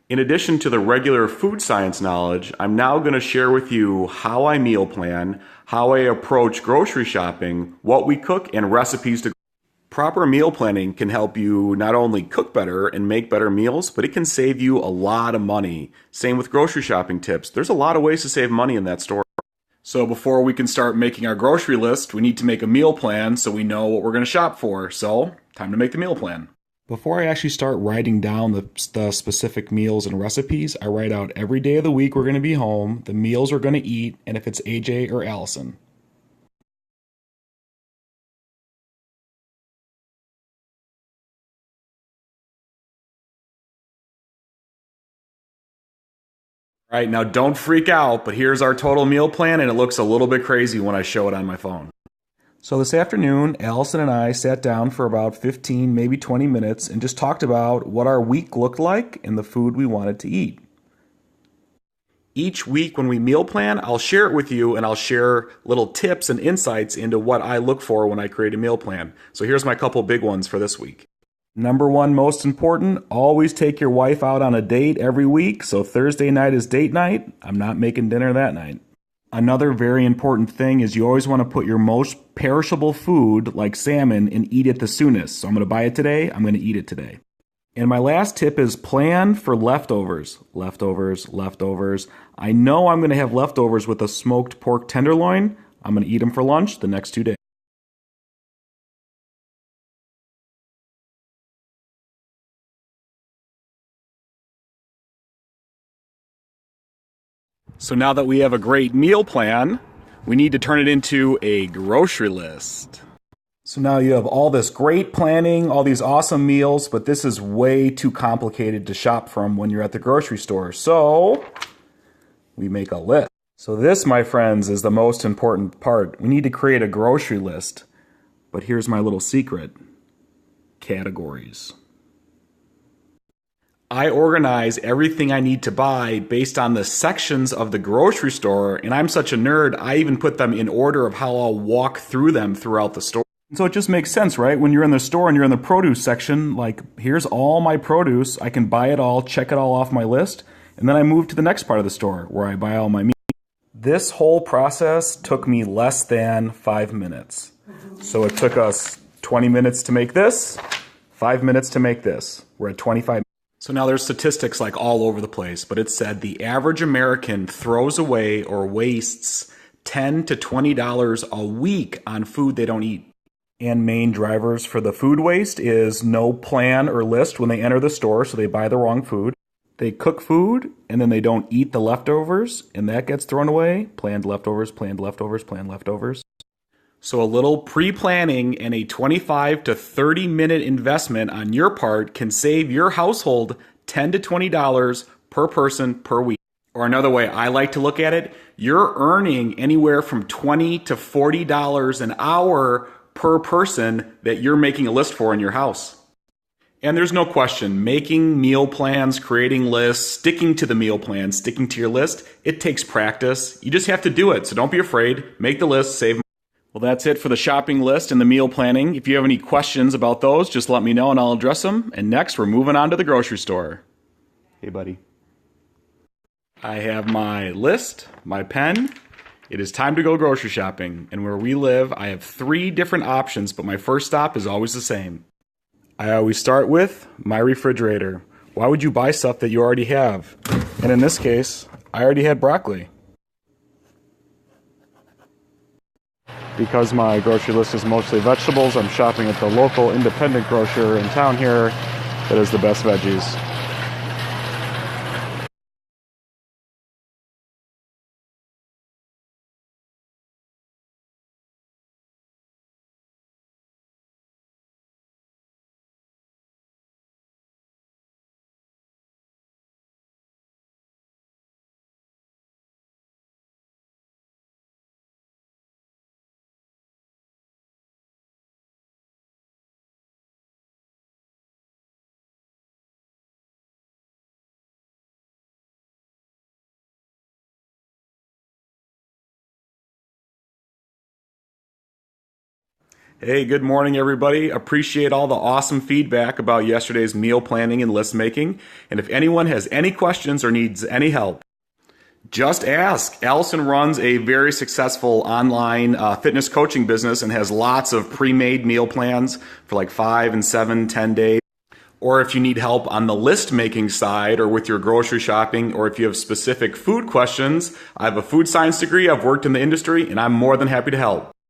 In addition to the regular food science knowledge, I'm now going to share with you how I meal plan, how I approach grocery shopping, what we cook, and recipes to. Proper meal planning can help you not only cook better and make better meals, but it can save you a lot of money. Same with grocery shopping tips. There's a lot of ways to save money in that store. So before we can start making our grocery list, we need to make a meal plan so we know what we're going to shop for. So, time to make the meal plan. Before I actually start writing down the specific meals and recipes, I write out every day of the week we're going to be home, the meals we're going to eat, and if it's AJ or Allison. All right, now don't freak out, but here's our total meal plan, and it looks a little bit crazy when I show it on my phone. So this afternoon, Allison and I sat down for about 15, maybe 20 minutes and just talked about what our week looked like and the food we wanted to eat. Each week when we meal plan, I'll share it with you and I'll share little tips and insights into what I look for when I create a meal plan. So here's my couple big ones for this week. Number one, most important, always take your wife out on a date every week. So Thursday night is date night. I'm not making dinner that night. Another very important thing is you always want to put your most perishable food, like salmon, and eat it the soonest. So I'm going to buy it today. I'm going to eat it today. And my last tip is plan for leftovers. Leftovers, leftovers. I know I'm going to have leftovers with a smoked pork tenderloin. I'm going to eat them for lunch the next 2 days. So now that we have a great meal plan, we need to turn it into a grocery list. So now you have all this great planning, all these awesome meals, but this is way too complicated to shop from when you're at the grocery store. So we make a list. So this, my friends, is the most important part. We need to create a grocery list. But here's my little secret. Categories. I organize everything I need to buy based on the sections of the grocery store, and I'm such a nerd, I even put them in order of how I'll walk through them throughout the store. So it just makes sense, right? When you're in the store and you're in the produce section, like, here's all my produce, I can buy it all, check it all off my list, and then I move to the next part of the store where I buy all my meat. This whole process took me less than 5 minutes. So it took us 20 minutes to make this, 5 minutes to make this. We're at 25. So now there's statistics like all over the place, but it said the average American throws away or wastes $10 to $20 a week on food they don't eat. And main drivers for the food waste is no plan or list when they enter the store, so they buy the wrong food. They cook food, and then they don't eat the leftovers, and that gets thrown away. Planned leftovers, planned leftovers, planned leftovers. So a little pre-planning and a 25 to 30-minute investment on your part can save your household $10 to $20 per person per week. Or another way I like to look at it, you're earning anywhere from $20 to $40 an hour per person that you're making a list for in your house. And there's no question, making meal plans, creating lists, sticking to the meal plan, sticking to your list, it takes practice. You just have to do it, so don't be afraid. Make the list, save money. Well, that's it for the shopping list and the meal planning. If you have any questions about those, just let me know and I'll address them. And next, we're moving on to the grocery store. Hey, buddy. I have my list, my pen. It is time to go grocery shopping. And where we live, I have 3 different options, but my first stop is always the same. I always start with my refrigerator. Why would you buy stuff that you already have? And in this case, I already had broccoli. Because my grocery list is mostly vegetables, I'm shopping at the local independent grocer in town here that has the best veggies. Hey, good morning, everybody. Appreciate all the awesome feedback about yesterday's meal planning and list making. And if anyone has any questions or needs any help, just ask. Allison runs a very successful online fitness coaching business and has lots of pre-made meal plans for like 5 and 7, 10 days. Or if you need help on the list making side or with your grocery shopping, or if you have specific food questions, I have a food science degree, I've worked in the industry, and I'm more than happy to help.